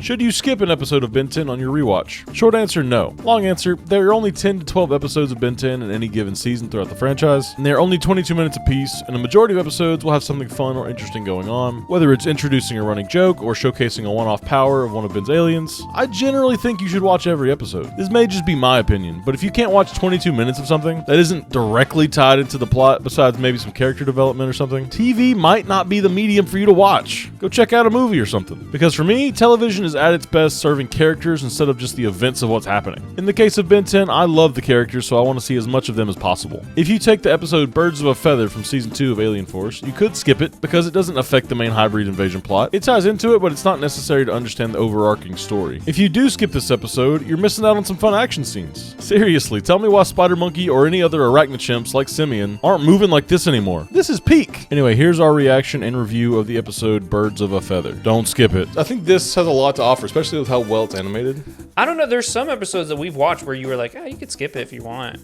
Should you skip an episode of Ben 10 on your rewatch? Short answer, no. Long answer, there are only 10 to 12 episodes of Ben 10 in any given season throughout the franchise, and they are only 22 minutes apiece, and a majority of episodes will have something fun or interesting going on, whether it's introducing a running joke or showcasing a one-off power of one of Ben's aliens. I generally think you should watch every episode. This may just be my opinion, but if you can't watch 22 minutes of something that isn't directly tied into the plot, besides maybe some character development or something, TV might not be the medium for you to watch. Go check out a movie or something. Because for me, television is at its best serving characters instead of just the events of what's happening. In the case of Ben 10, I love the characters, so I want to see as much of them as possible. If you take the episode Birds of a Feather from Season 2 of Alien Force, you could skip it because it doesn't affect the main hybrid invasion plot. It ties into it, but it's not necessary to understand the overarching story. If you do skip this episode, you're missing out on some fun action scenes. Seriously, tell me why Spider Monkey or any other arachnid chimps like Simeon aren't moving like this anymore. This is peak. Anyway, here's our reaction and review of the episode Birds of a Feather. Don't skip it. I think this has a lot to offer, especially with how well it's animated. I don't know. There's some episodes that we've watched where you were like, you could skip it if you want.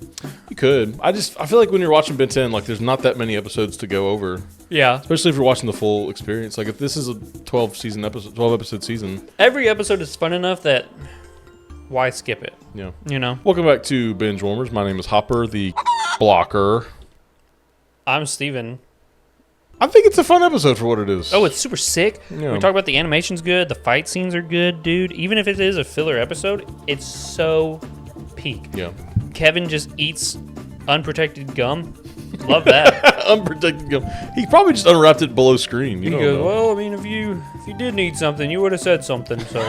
You could. I feel like when you're watching Ben 10, like there's not that many episodes to go over. Yeah. Especially if you're watching the full experience. Like if this is a 12 episode season. Every episode is fun enough that why skip it? Yeah. You know? Welcome back to Binge Warmers. My name is Hopper, the blocker. I'm Steven. I think it's a fun episode for what it is. Oh, it's super sick. Yeah. We talk about the animation's good. The fight scenes are good, dude. Even if it is a filler episode, it's so peak. Yeah. Kevin just eats unprotected gum. Love that. Unprotected gum. He probably just unwrapped it below screen. He goes, well, I mean, if you did need something, you would have said something. So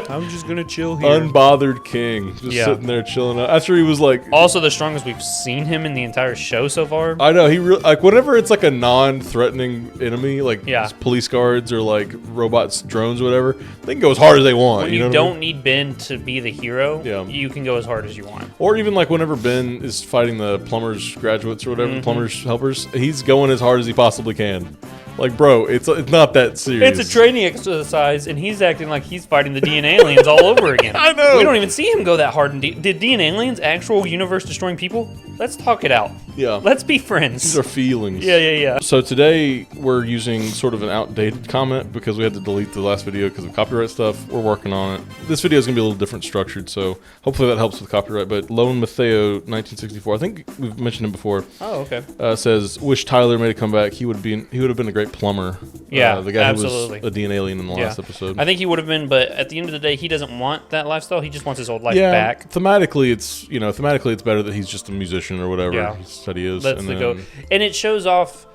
I'm just gonna chill here. Unbothered king, just sitting there chilling out. After he was like, also the strongest we've seen him in the entire show so far. I know he like whenever it's like a non-threatening enemy, like police guards or like robots, drones, or whatever, they can go as hard as they want. When you don't need Ben to be the hero, you can go as hard as you want. Or even like whenever Ben is fighting the plumbers graduates or whatever, plumbers helpers, he's going as hard as he possibly can. Like, bro, it's not that serious. It's a training exercise, and he's acting like he's fighting the DNA aliens all over again. I know. We don't even see him go that hard. Did DNA aliens actual universe-destroying people? Let's talk it out. Yeah. Let's be friends. These are feelings. Yeah. So today, we're using sort of an outdated comment because we had to delete the last video because of copyright stuff. We're working on it. This video is going to be a little different structured, so hopefully that helps with copyright. But Lone Matteo, 1964, I think we've mentioned him before. Oh, okay. Says, wish Tyler made a comeback. He would have been a great plumber. Yeah, the guy absolutely. who was a DNA alien in the last episode. I think he would have been, but at the end of the day, he doesn't want that lifestyle. He just wants his old life back. Thematically, it's better that he's just a musician or whatever. Yeah. He said he is. That's the go. And it shows off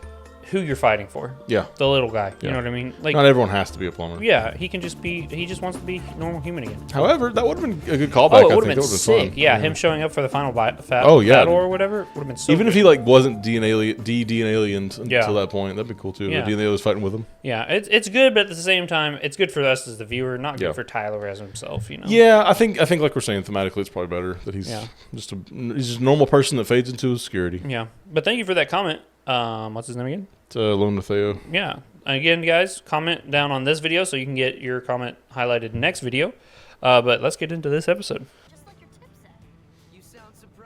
who you're fighting for. Yeah. The little guy. You Yeah. know what I mean? Like, not everyone has to be a plumber. Yeah, he can just be. He just wants to be a normal human again. However, that would have been a good callback. Oh, it would have been sick. Fun. Yeah, him showing up for the final battle or whatever would have been so Even good. if he like wasn't DNA aliens until that point, that'd be cool too. Yeah. The DNA was fighting with him. Yeah, it's good, but at the same time, it's good for us as the viewer, not good for Tyler as himself. You know. Yeah, I think like we're saying thematically, it's probably better that he's just a normal person that fades into obscurity. Yeah, but thank you for that comment. What's his name again? It's Lone Matteo. Yeah. Again, guys, comment down on this video so you can get your comment highlighted next video. But let's get into this episode.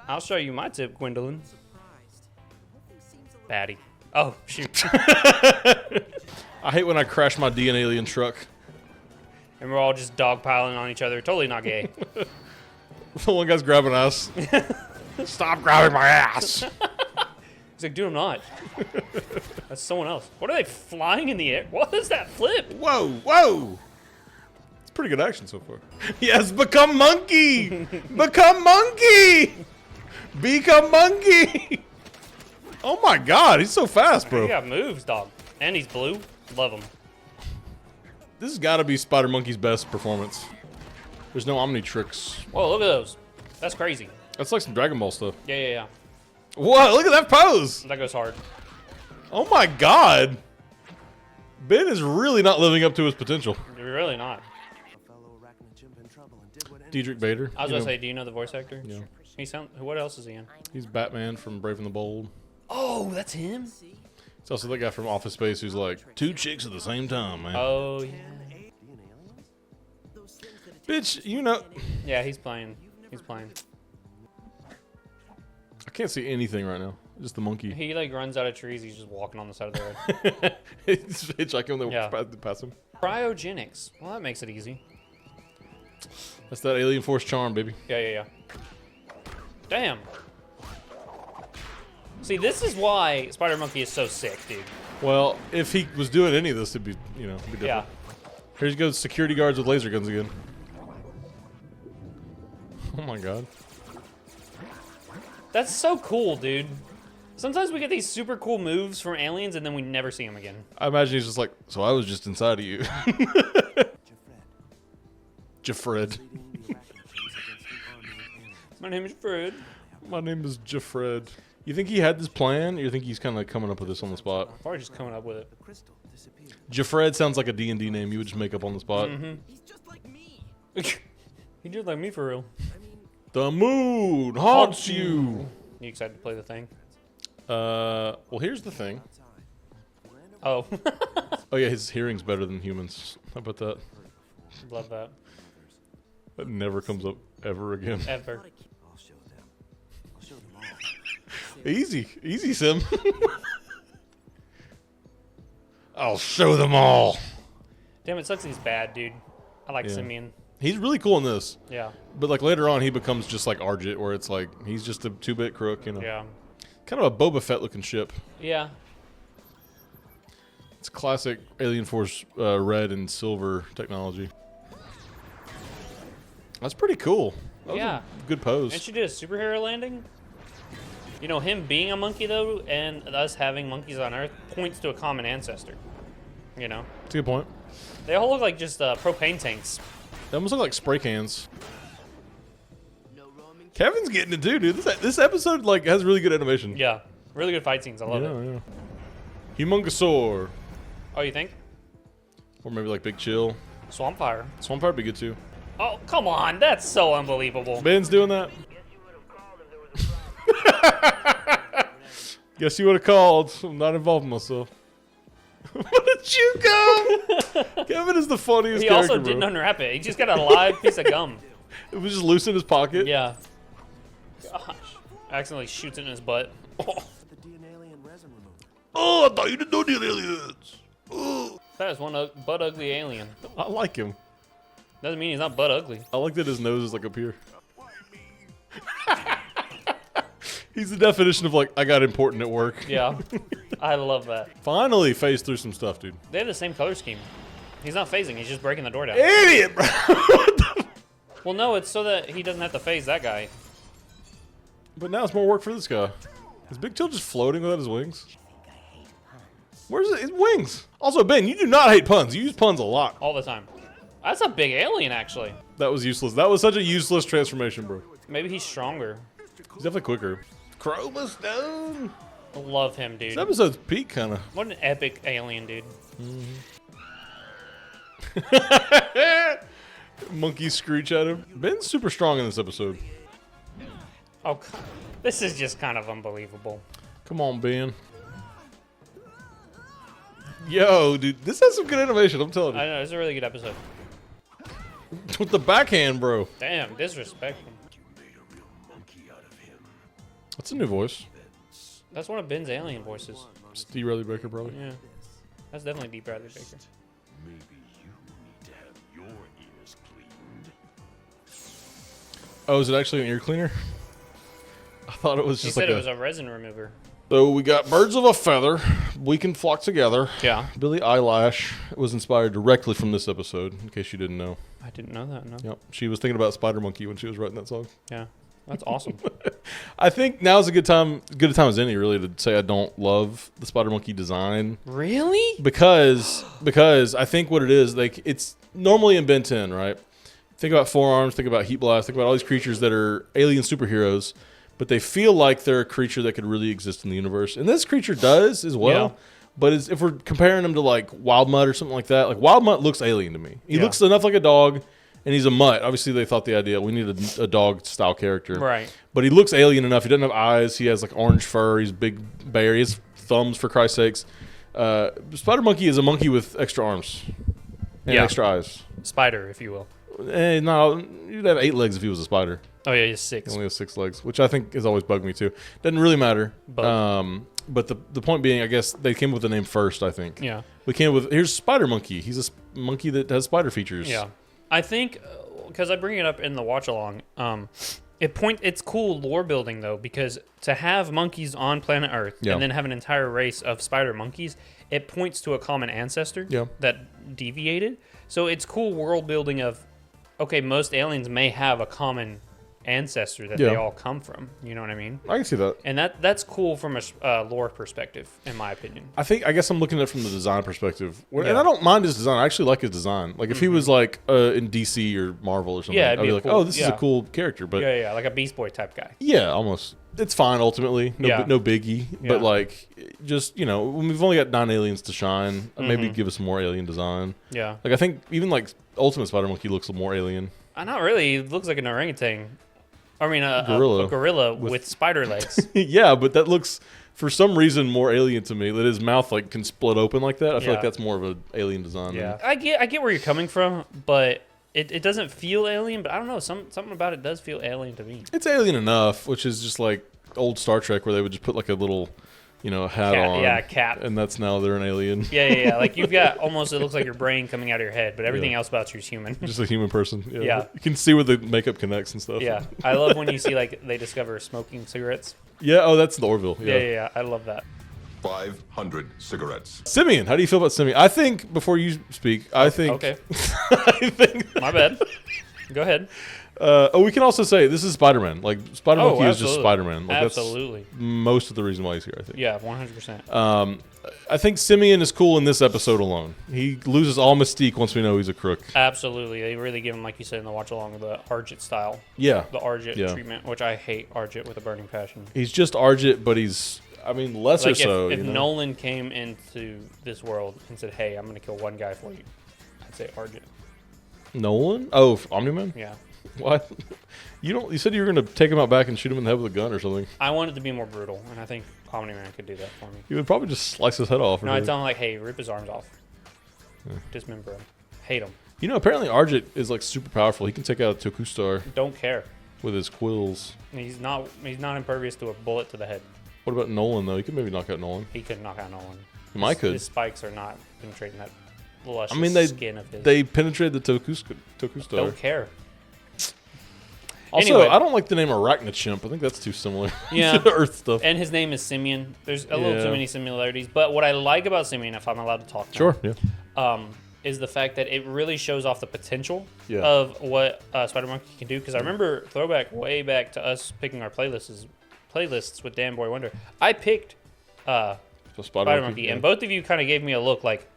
I'll show you my tip, Gwendolyn. Batty. Oh, shoot. I hate when I crash my DNA alien truck. And we're all just dogpiling on each other. Totally not gay. The one guy's grabbing us. Stop grabbing my ass. He's like, dude, I'm not. That's someone else. What are they flying in the air? What is that flip? Whoa. It's pretty good action so far. Yes, become monkey. Become monkey. Become monkey. Oh my God, he's so fast, bro. He got moves, dog. And he's blue. Love him. This has got to be Spider Monkey's best performance. There's no Omnitrix. Whoa, look at those. That's crazy. That's like some Dragon Ball stuff. Yeah. Whoa, look at that pose. That goes hard. Oh my God. Ben is really not living up to his potential. You're really not. Diedrich Bader. I was going to say, do you know the voice actor? Yeah. What else is he in? He's Batman from Brave and the Bold. Oh, that's him? It's also that guy from Office Space who's like, 2 chicks at the same time, man. Oh, yeah. Bitch, you know. Yeah, he's playing. I can't see anything right now. Just the monkey. He like runs out of trees. He's just walking on the side of the road. He's hitchhiking. They pass him. Cryogenics. Well, that makes it easy. That's that Alien Force charm, baby. Yeah. Damn. See, this is why Spider Monkey is so sick, dude. Well, if he was doing any of this, it'd be, you know, it'd be different. Yeah. Here goes security guards with laser guns again. Oh my god. That's so cool, dude. Sometimes we get these super cool moves from aliens and then we never see them again. I imagine he's just like, so I was just inside of you. Jafred. My name is Fred. My name is Jafred. You think he had this plan, or you think he's kind of coming up with this on the spot? Probably just coming up with it. Jafred sounds like a D&D name you would just make up on the spot. He's just like me. He did like me for real. The moon haunts you. You excited to play the thing? Well, here's the thing. Oh. Oh yeah, his hearing's better than humans. How about that? Love that. That never comes up ever again. Ever. I'll show them. I'll show them all. Easy, Sim. I'll show them all. Damn, it sucks he's bad, dude. I like Yeah. Simeon. He's really cool in this, Yeah. but like later on, he becomes just like Argit, where it's like he's just a 2-bit crook, you know. Yeah. Kind of a Boba Fett looking ship. Yeah. It's classic Alien Force red and silver technology. That's pretty cool. That was Yeah. a good pose. And she did a superhero landing. You know, him being a monkey, though, and us having monkeys on Earth points to a common ancestor. You know? That's a good point. They all look like just propane tanks. They almost look like spray cans. Kevin's getting it too, dude. This episode like has really good animation. Yeah. Really good fight scenes. I love it. Yeah. Humongosaur. Oh, you think? Or maybe like Big Chill. Swampfire. Swampfire would be good too. Oh, come on. That's so unbelievable. Ben's doing that. Guess you would have called. I'm not involving myself. Where did you go? Kevin is the funniest He character, also didn't bro. unwrap it. He just got a live piece of gum. It was just loose in his pocket. Yeah. Gosh. Accidentally shoots it in his butt. The DNA alien resin remover. Oh, I thought you didn't know the aliens. Oh. That is one butt ugly alien. I like him. Doesn't mean he's not butt ugly. I like that his nose is like up here. He's the definition of like, I got important at work. Yeah. I love that. Finally phased through some stuff, dude. They have the same color scheme. He's not phasing. He's just breaking the door down. Idiot, bro. Well, no, it's so that he doesn't have to phase that guy. But now it's more work for this guy. Is Big Chill just floating without his wings? Where's his wings? Also, Ben, you do not hate puns. You use puns a lot. All the time. That's a big alien, actually. That was useless. That was such a useless transformation, bro. Maybe he's stronger. He's definitely quicker. Chroma Stone. I love him, dude. This episode's peak, kind of. What an epic alien, dude. Monkey screech at him. Ben's super strong in this episode. Oh, this is just kind of unbelievable. Come on, Ben. Yo, dude, this has some good animation, I'm telling you. I know, it's a really good episode. With the backhand, bro. Damn, disrespectful. That's a new voice. That's one of Ben's alien voices. Steve Riley Baker, probably. Yeah. That's definitely Deep Bradley Baker. Maybe you need to have your ears cleaned. Oh, is it actually an ear cleaner? I thought it was He just said like it was a resin remover. So we got Birds of a Feather. We Can Flock Together. Yeah. Billie Eyelash was inspired directly from this episode, in case you didn't know. I didn't know that, no. Yep. She was thinking about Spider Monkey when she was writing that song. Yeah. That's awesome. I think now's a good time as any, really, to say I don't love the Spider Monkey design. Really? Because I think what it is, like, it's normally in Ben 10, right? Think about Forearms, think about Heat Blast, think about all these creatures that are alien superheroes, but they feel like they're a creature that could really exist in the universe. And this creature does as well. Yeah. But if we're comparing him to like Wild Mutt or something like that, like Wild Mutt looks alien to me. He looks enough like a dog, and he's a mutt. Obviously, they thought the idea we need a dog style character, Right. But he looks alien enough. He doesn't have eyes. He has like orange fur. He's big bear. He has thumbs, for Christ's sakes. Spider Monkey is a monkey with extra arms and extra eyes. Spider, if you will. No, you'd have 8 legs if he was a spider. Oh, yeah, he's He 6. only has 6 legs, which I think has always bugged me too. Doesn't really matter. But the point being, I guess they came up with the name first. I think. Yeah. We came up with here's Spider Monkey. He's monkey that has spider features. Yeah, I think because I bring it up in the watch along. It's cool lore building though, because to have monkeys on planet Earth and then have an entire race of spider monkeys, it points to a common ancestor that deviated. So it's cool world building of, okay, most aliens may have a common ancestor that they all come from. You know what I mean? I can see that. And that's cool from a lore perspective, in my opinion. I guess I'm looking at it from the design perspective. And I don't mind his design. I actually like his design. Like, if he was, like, in DC or Marvel or something, I'd be like, cool, this is a cool character. But yeah, like a Beast Boy type guy. Yeah, almost. It's fine, ultimately. No biggie. Yeah. But, like, just, you know, when we've only got 9 aliens to shine, maybe give us more alien design. Yeah. Like, I think even, like, Ultimate Spider-Monkey looks more alien. Not really. It looks like an orangutan. I mean, a gorilla with spider legs. Yeah, but that looks, for some reason, more alien to me. That his mouth like can split open like that. I feel like that's more of an alien design. Yeah, I get where you're coming from, but it doesn't feel alien. But I don't know, something about it does feel alien to me. It's alien enough, which is just like old Star Trek where they would just put like a little, hat on. Yeah, cap. And that's now they're an alien. Yeah. Like you've got almost, it looks like your brain coming out of your head, but everything else about you is human. Just a human person. Yeah. You can see where the makeup connects and stuff. Yeah. I love when you see like they discover smoking cigarettes. Yeah. Oh, that's the Orville. Yeah. I love that. 500 cigarettes. Simeon, how do you feel about Simeon? I think before you speak, I think. Okay. I think. My bad. Go ahead. We can also say this is Spider-Man. Like Spider-Monkey is just Spider-Man. Like, absolutely. That's most of the reason why he's here, I think. Yeah, 100%. I think Simeon is cool in this episode alone. He loses all mystique once we know he's a crook. Absolutely. They really give him, like you said in the watch along, the Argent style. Yeah. The Argent treatment, which I hate Argent with a burning passion. He's just Argent, but he's, lesser like so. If Nolan came into this world and said, hey, I'm going to kill one guy for you, I'd say Argent. Nolan? Oh, Omni-Man? Yeah. What? You said you were going to take him out back and shoot him in the head with a gun or something. I wanted to be more brutal, and I think Omni-Man could do that for me. You would probably just slice his head off. No, I'd tell him, like, hey, rip his arms off. Dismember him. Hate him. Apparently Argent is, like, super powerful. He can take out a Toku Star. Don't care. With his quills. He's not impervious to a bullet to the head. What about Nolan, though? He could maybe knock out Nolan. He could knock out Nolan. Mike could. His spikes are not penetrating that luscious skin of his. They penetrated the Toku Star. Don't care. Also, anyway, I don't like the name Arachnochimp. I think that's too similar Yeah. to Earth stuff. And his name is Simeon. There's a little too many similarities. But what I like about Simeon, if I'm allowed to talk now, Sure, yeah. Is the fact that it really shows off the potential Yeah. of what Spider-Monkey can do. Because I remember throwback way back to us picking our playlists with Dan Boy Wonder. I picked Spider-Monkey, and both of you kind of gave me a look like,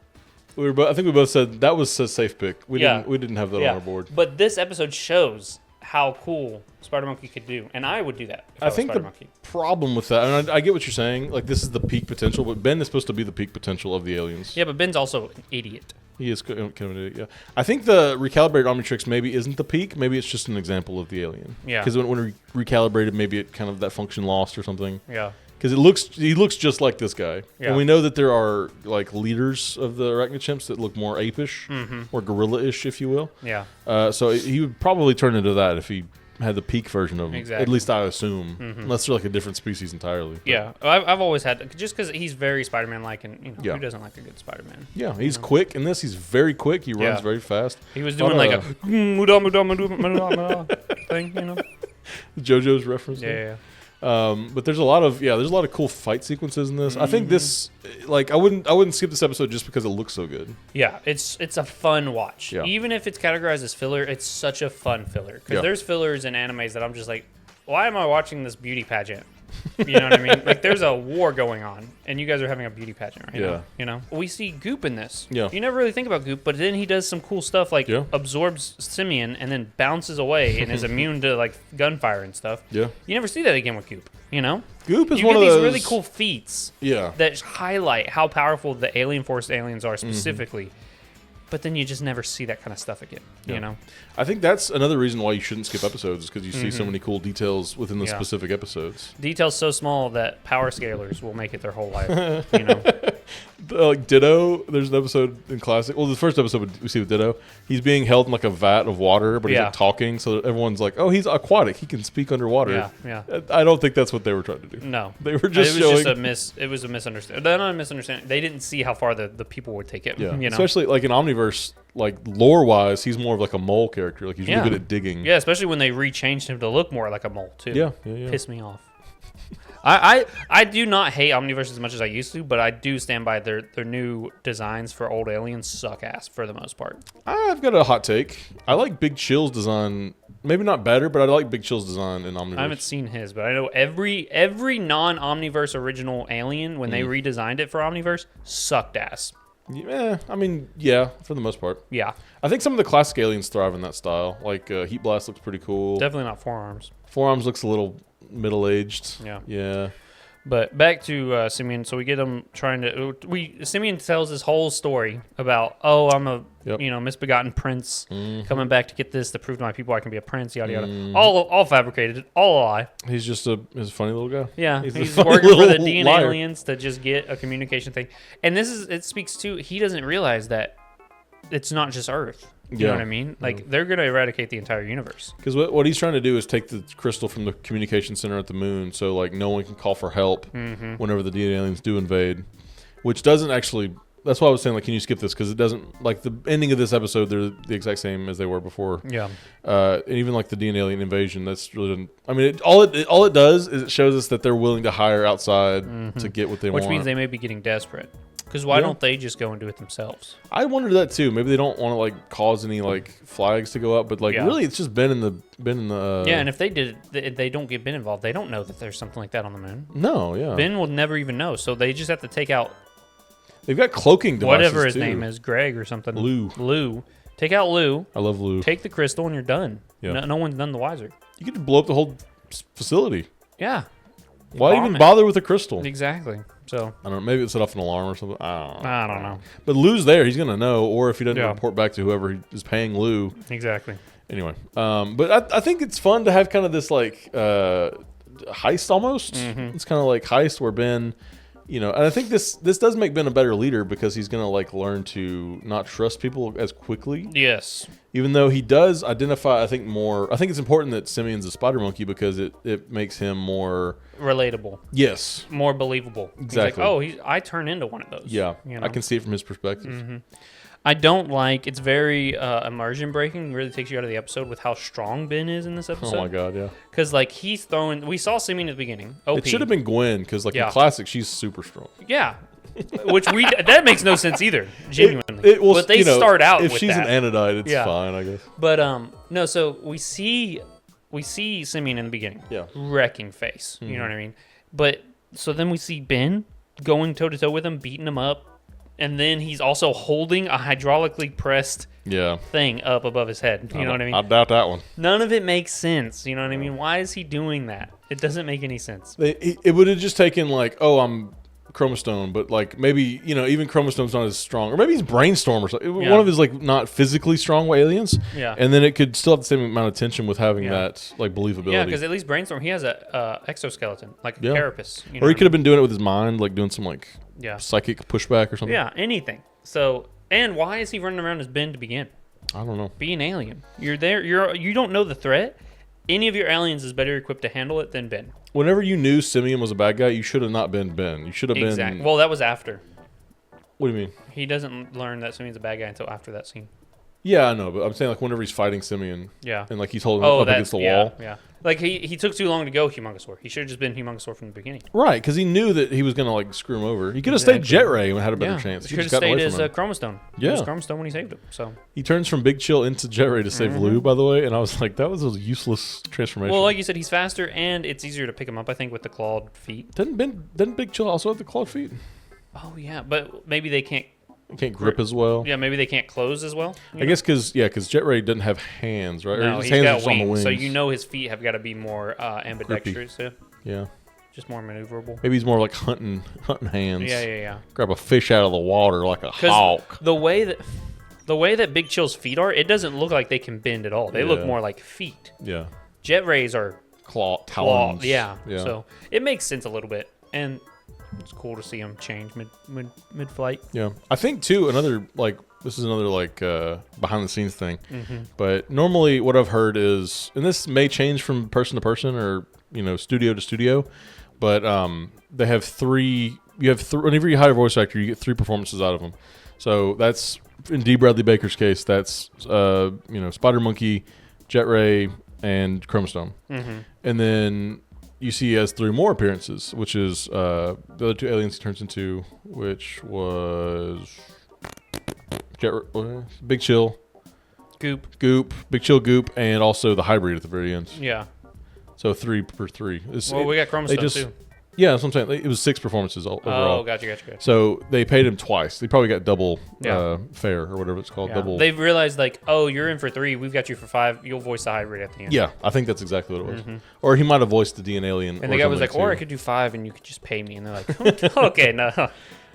I think we both said that was a safe pick. We didn't have that on our board. But this episode shows how cool Spider-Monkey could do, and I would do that if I was think the Spider-Monkey. problem with that, and I get what you're saying, like this is the peak potential, but Ben is supposed to be the peak potential of the aliens. Yeah, but Ben's also an idiot. He is kind of an idiot, yeah. I think the recalibrated Omnitrix maybe isn't the peak. Maybe it's just an example of the alien. Yeah. Because when recalibrated, maybe it kind of that function lost or something. Yeah. Because he looks just like this guy. Yeah. And we know that there are like leaders of the arachnochimps that look more apish or gorilla-ish, if you will. Yeah. So he would probably turn into that if he had the peak version of him. Exactly. At least I assume. Unless they're like a different species entirely. But Yeah. I've always had, just because he's very Spider-Man-like, and who doesn't like a good Spider-Man? Yeah, he's quick in this. He's very quick. He runs very fast. He was doing like a muda thing, JoJo's reference. Yeah. But there's a lot of cool fight sequences in this. I think this, like, I wouldn't skip this episode just because it looks so good. Yeah, it's a fun watch. Yeah. Even if it's categorized as filler, it's such a fun filler. Because there's fillers in animes that I'm just like, why am I watching this beauty pageant? You know what I mean? Like, there's a war going on, and you guys are having a beauty pageant right now. We see Goop in this. Yeah. You never really think about Goop, but then he does some cool stuff, like absorbs Simeon and then bounces away and is immune to, like, gunfire and stuff. Yeah. You never see that again with Goop, Goop is you one get of these those really cool feats that highlight how powerful the Alien Force aliens are specifically. But then you just never see that kind of stuff again, you know? I think that's another reason why you shouldn't skip episodes, is because you see so many cool details within the specific episodes. Details so small that power scalers will make it their whole life, you know? Like Ditto, there's an episode in Classic. Well, the first episode we see with Ditto, he's being held in like a vat of water, but he's like talking, so everyone's like, "Oh, he's aquatic. He can speak underwater." Yeah. I don't think that's what they were trying to do. No, they were just showing. It was a misunderstanding. Not a misunderstanding. They didn't see how far the people would take it. Yeah, you know? especially like in Omniverse, like lore wise, he's more of like a mole character. Like he's really good at digging. Yeah, especially when they rechanged him to look more like a mole too. Yeah. Pissed me off. I do not hate Omniverse as much as I used to, but I do stand by their new designs for old aliens suck ass for the most part. I've got a hot take. I like Big Chill's design. Maybe not better, but I like Big Chill's design in Omniverse. I haven't seen his, but I know every non-Omniverse original alien, when they redesigned it for Omniverse, sucked ass. Yeah, I mean, yeah, for the most part. Yeah. I think some of the classic aliens thrive in that style. Like Heat Blast looks pretty cool. Definitely not forearms. Forearms looks a little middle-aged. Yeah. But back to Simeon. So we get him trying to. Simeon tells his whole story about, I'm a misbegotten prince coming back to get this to prove to my people I can be a prince. Yada yada. All fabricated. All a lie. He's just he's a funny little guy. Yeah, he's working for the DNA liar. aliens to just get a communication thing. And it speaks to, he doesn't realize that it's not just Earth. You know what I mean? Like, they're going to eradicate the entire universe. Because what he's trying to do is take the crystal from the communication center at the moon, so like no one can call for help whenever the DNA aliens do invade. Which doesn't actually. That's why I was saying, like, can you skip this? Because it doesn't, like, the ending of this episode, they're the exact same as they were before. Yeah. And even like the DNA alien invasion, that's really. I mean, all it does is it shows us that they're willing to hire outside to get what they want. Which means they may be getting desperate. Because why don't they just go and do it themselves? I wondered that too. Maybe they don't want to like cause any like flags to go up, but like really, it's just been in the. Yeah, and if they did, if they don't get Ben involved, they don't know that there's something like that on the moon. No, yeah. Ben will never even know, so they just have to take out. They've got cloaking devices whatever his too. name is, Greg or something. Lou. Take out Lou. I love Lou. Take the crystal, and you're done. Yeah. No one's none the wiser. You get to blow up the whole facility. Yeah. Why even bother with the crystal? Exactly. So I don't know. Maybe it set off an alarm or something. I don't know. But Lou's there. He's gonna know, or if he doesn't report back to whoever is paying Lou. Exactly. Anyway, but I think it's fun to have kind of this like heist almost. It's kind of like heist where Ben, and I think this does make Ben a better leader because he's gonna like learn to not trust people as quickly. Yes. Even though he does identify, I think it's important that Simeon's a spider monkey because it makes him more relatable. Yes. More believable. Exactly. He's like, I turn into one of those. Yeah. I can see it from his perspective. I don't like, it's very immersion breaking. It really takes you out of the episode with how strong Ben is in this episode. Oh my God, yeah. Because like he's throwing, we saw Simeon at the beginning. OP. It should have been Gwen because like in classic, she's super strong. Yeah. Which that makes no sense either, genuinely. But they start out if with she's that. an anodite, it's fine, I guess. But no, so we see Simeon in the beginning. Yeah. Wrecking face. You know what I mean? But so then we see Ben going toe to toe with him, beating him up, and then he's also holding a hydraulically pressed thing up above his head. You know what I mean? I doubt that one. None of it makes sense. You know what I mean? Why is he doing that? It doesn't make any sense. It would have just taken like, I'm Chromastone, but like maybe even Chromastone's not as strong, or maybe he's Brainstorm or something. One of his like not physically strong aliens. Yeah, and then it could still have the same amount of tension with having that like believability. Yeah, because at least Brainstorm, he has a exoskeleton like a carapace. Or he could have been doing it with his mind, like doing some like psychic pushback or something. Yeah, anything. So, and why is he running around as Ben to begin? I don't know. Be an alien. You're there. You don't know the threat. Any of your aliens is better equipped to handle it than Ben. Whenever you knew Simeon was a bad guy, you should have not been Ben. You should have been. Well, that was after. What do you mean? He doesn't learn that Simeon's a bad guy until after that scene. Yeah, I know, but I'm saying like whenever he's fighting Simeon. Yeah. And like he's holding him up against the wall. Yeah. Like he took too long to go Humongosaur. He should have just been Humongosaur from the beginning. Right, because he knew that he was going to like screw him over. He could have stayed Jet Ray and had a better chance. He could have stayed as Chromastone. Yeah. He was Chromastone when he saved him. So he turns from Big Chill into Jet Ray to save Lou, by the way, and I was like, that was a useless transformation. Well, like you said, he's faster and it's easier to pick him up, I think, with the clawed feet. Didn't Big Chill also have the clawed feet? Oh yeah, but maybe they can't grip as well. Yeah, maybe they can't close as well. I guess because Jet Ray doesn't have hands, right? No, or his he's hands got are just on the wings, wings. so his feet have got to be more ambidextrous. Yeah. Just more maneuverable. Maybe he's more like hunting hands. Yeah. Grab a fish out of the water like a hawk. The way that Big Chill's feet are, it doesn't look like they can bend at all. They look more like feet. Yeah. Jet Rays are talons. Yeah. So it makes sense a little bit, and it's cool to see him change mid flight. Yeah, I think too. This is another behind the scenes thing. But normally, what I've heard is, and this may change from person to person or studio to studio, but they have three. Whenever you hire a voice actor, you get 3 performances out of them. So that's in D. Bradley Baker's case, that's Spider Monkey, Jet Ray, and Chromastone. Mm-hmm. And then you see he has 3 more appearances, which is the other 2 aliens he turns into, which was Big Chill, Goop, Big Chill, Goop, and also the hybrid at the very end. Yeah. So 3 per 3. We got Chromastone too. Yeah, that's what I'm saying. It was 6 performances overall. Oh, gotcha. So they paid him twice. They probably got double fare or whatever it's called. Yeah. Double. They've realized like, oh, you're in for 3. We've got you for 5. You'll voice the hybrid at the end. Yeah, I think that's exactly what it was. Or he might have voiced the D and alien. And the guy was like, or I could do 5 and you could just pay me. And they're like, okay, no.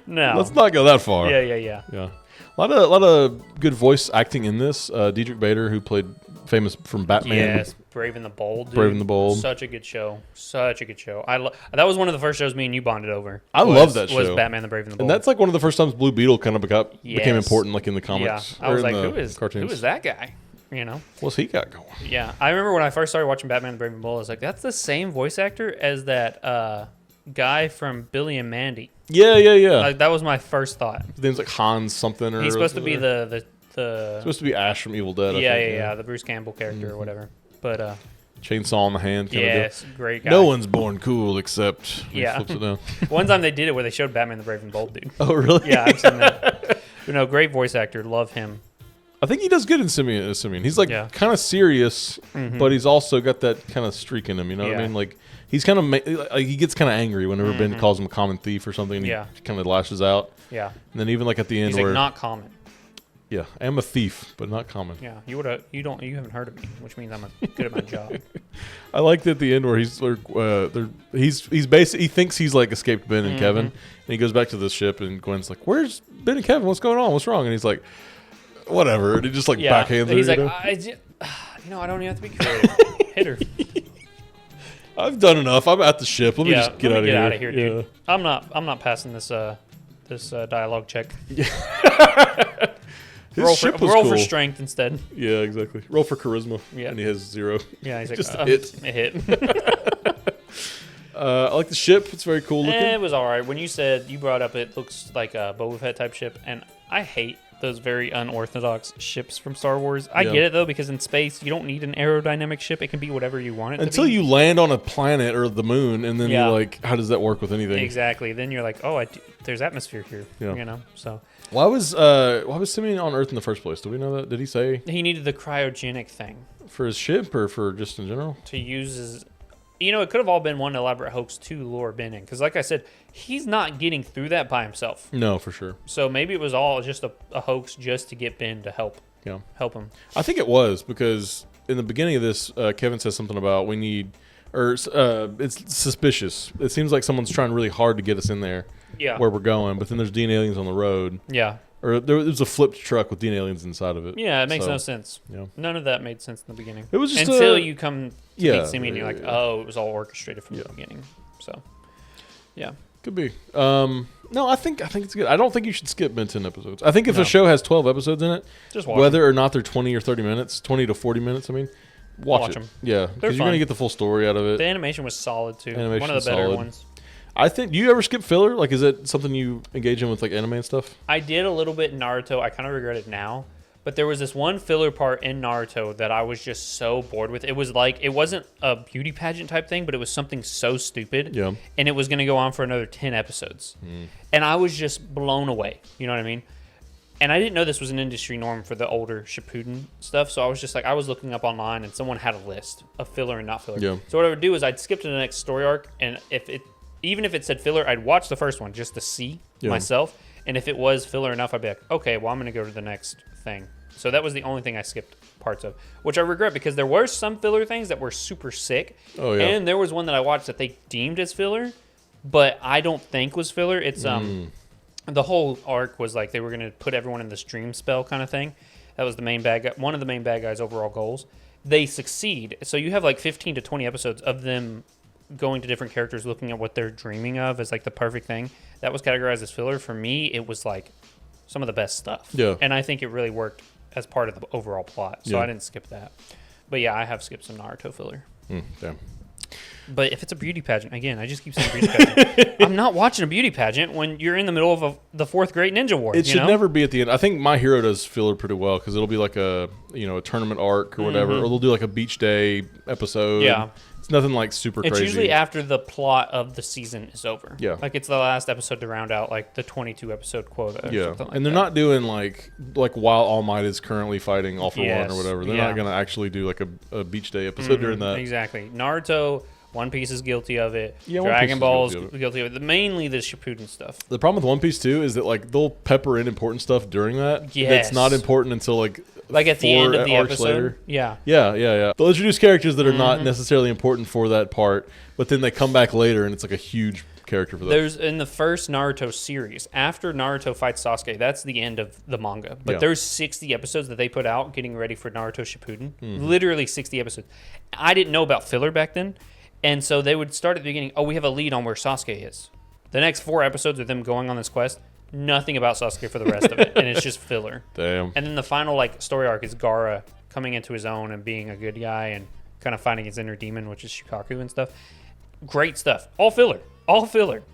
Let's not go that far. Yeah. A lot of good voice acting in this. Diedrich Bader, who played famous from Batman. Yes, Brave and the Bold. Dude. Brave and the Bold. Such a good show. That was one of the first shows me and you bonded over. I love that show. Was Batman the Brave and the Bold. And that's like one of the first times Blue Beetle kind of became important, like in the comics. Yeah, I was like, who cartoons. is that guy? You know, what's he got going? Yeah, I remember when I first started watching Batman the Brave and the Bold. I was like, that's the same voice actor as that guy from Billy and Mandy. Yeah. Like, that was my first thought. His name's like Hans something. He's supposed to be the supposed to be Ash from Evil Dead. Yeah, the Bruce Campbell character or whatever. But chainsaw in the hand. Yes, great guy. No one's born cool except flips it down. One time they did it where they showed Batman the Brave and the Bold, dude. Oh, really? Yeah, I've seen that. But no, great voice actor. Love him. I think he does good in Simeon. He's like kind of serious, but he's also got that kind of streak in him. You know what I mean? Like he's kind of he gets kind of angry whenever Ben calls him a common thief or something. And he kind of lashes out. Yeah. And then even like at the end, he's like not common. Yeah, I am a thief, but not common. Yeah, you haven't heard of me, which means I'm good at my job. I liked at the end where he's basically he thinks he's like escaped Ben and Kevin, and he goes back to the ship, and Gwen's like, "Where's Ben and Kevin? What's going on? What's wrong?" And he's like, "Whatever." And he just like backhands her. He's like, I don't even have to be creative. Hit her. I've done enough. I'm at the ship. Let me just get out of here, dude. I'm not passing this dialogue check. Roll for strength instead. Yeah, exactly. Roll for charisma. Yeah. And he has 0. Yeah, he's like, just a hit. I like the ship. It's very cool looking. It was all right. When you brought up it looks like a Boba Fett type ship, and I hate those very unorthodox ships from Star Wars. I get it, though, because in space, you don't need an aerodynamic ship. It can be whatever you want it to be. Until you land on a planet or the moon, and then you're like, how does that work with anything? Exactly. Then you're like, there's atmosphere here. Yeah. You know, so... Why was Simeon on Earth in the first place? Do we know that? Did he say he needed the cryogenic thing for his ship or for just in general? To use his, it could have all been one elaborate hoax to lure Ben in, because like I said, he's not getting through that by himself. No, for sure. So maybe it was all just a hoax just to get Ben to help him. I think it was because in the beginning of this, Kevin says something about it's suspicious. It seems like someone's trying really hard to get us in there. Yeah. Where we're going, but then there's D and aliens on the road. Yeah. Or there was a flipped truck with D and aliens inside of it. Yeah, it makes no sense. Yeah. None of that made sense in the beginning. It was just until you come to meet Simeon, you're like, oh, it was all orchestrated from the beginning. So, yeah. Could be. No, I think it's good. I don't think you should skip Ben 10 episodes. I think if a show has 12 episodes in it, just watch whether or not they're 20 or 30 minutes, 20 to 40 minutes, I mean, watch them. Yeah, because you're going to get the full story out of it. The animation was solid, too. One of the better ones. I think. Do you ever skip filler? Like, is it something you engage in with, like, anime and stuff? I did a little bit in Naruto. I kind of regret it now. But there was this one filler part in Naruto that I was just so bored with. It was like, it wasn't a beauty pageant type thing, but it was something so stupid. Yeah. And it was going to go on for another 10 episodes. And I was just blown away. You know what I mean? And I didn't know this was an industry norm for the older Shippuden stuff. So I was just like, I was looking up online and someone had a list of filler and not filler. Yeah. So what I would do is I'd skip to the next story arc. And even if it said filler, I'd watch the first one just to see myself. And if it was filler enough, I'd be like, okay, well, I'm going to go to the next thing. So that was the only thing I skipped parts of, which I regret because there were some filler things that were super sick. Oh, yeah. And there was one that I watched that they deemed as filler, but I don't think was filler. It's the whole arc was like they were going to put everyone in this dream spell kind of thing. That was the main bad guy, one of the main bad guys' overall goals. They succeed. So you have like 15 to 20 episodes of them going to different characters, looking at what they're dreaming of as like the perfect thing. That was categorized as filler. For me, it was like some of the best stuff. Yeah. And I think it really worked as part of the overall plot. So I didn't skip that. But yeah, I have skipped some Naruto filler. Damn. But if it's a beauty pageant, again, I just keep saying beauty pageant. I'm not watching a beauty pageant when you're in the middle of the fourth Great Ninja War. It should never be at the end. I think My Hero does filler pretty well because it'll be like a tournament arc or whatever, or they'll do like a beach day episode. Yeah. It's nothing like super It's crazy. usually after the plot of the season is over. Yeah. Like it's the last episode to round out like the 22 episode quota. Or something like and they're that. not doing like while All Might is currently fighting All for One or whatever. They're not going to actually do like a beach day episode during that. Exactly. Naruto, One Piece is guilty of it. Yeah, One Piece Dragon is Ball's guilty of it. guilty of it. Mainly the Shippuden stuff. The problem with One Piece too is that like they'll pepper in important stuff during that. Yes. That's not important until like Like at the end of the arcs episode. later. Yeah. Yeah. They'll introduce characters that are not necessarily important for that part, but then they come back later and it's like a huge character for them. There's in the first Naruto series, after Naruto fights Sasuke, that's the end of the manga. But Yeah. there's 60 episodes that they put out getting ready for Naruto Shippuden. Literally 60 episodes. I didn't know about filler back then. And so they would start at the beginning, we have a lead on where Sasuke is. The next 4 episodes are them going on this quest. Nothing about Sasuke for the rest of it. And it's just filler. Damn. And then the final story arc is Gaara coming into his own and being a good guy and kind of fighting his inner demon, which is Shukaku and stuff. Great stuff. All filler.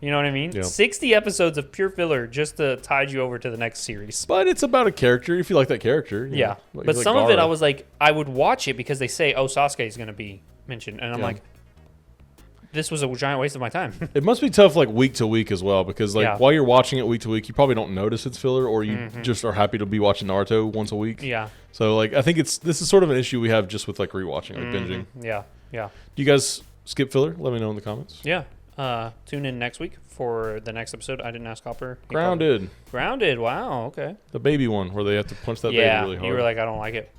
You know what I mean? Yeah. 60 episodes of pure filler just to tide you over to the next series. But it's about a character if you like that character. you Yeah. know, like- But like some of it Gaara. I was like, I would watch it because they say, Sasuke is going to be mentioned. And I'm Yeah. like, this was a giant waste of my time. It must be tough like week to week as well because like Yeah. while you're watching it week to week, you probably don't notice it's filler or you just are happy to be watching Naruto once a week. Yeah. So like I think this is sort of an issue we have just with like rewatching, like binging. Yeah. Do you guys skip filler? Let me know in the comments. Yeah. Tune in next week for the next episode. I didn't ask Hopper. He Grounded, Grounded. Wow. Okay. the baby one where they have to punch that Yeah. baby really hard. You were like, I don't like it.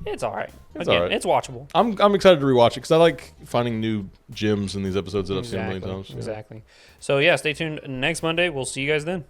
It's all right. It's Again, all right. it's watchable. I'm excited to rewatch it because I like finding new gems in these episodes that I've seen a million times. Yeah. Exactly. So yeah, stay tuned next Monday. We'll see you guys then.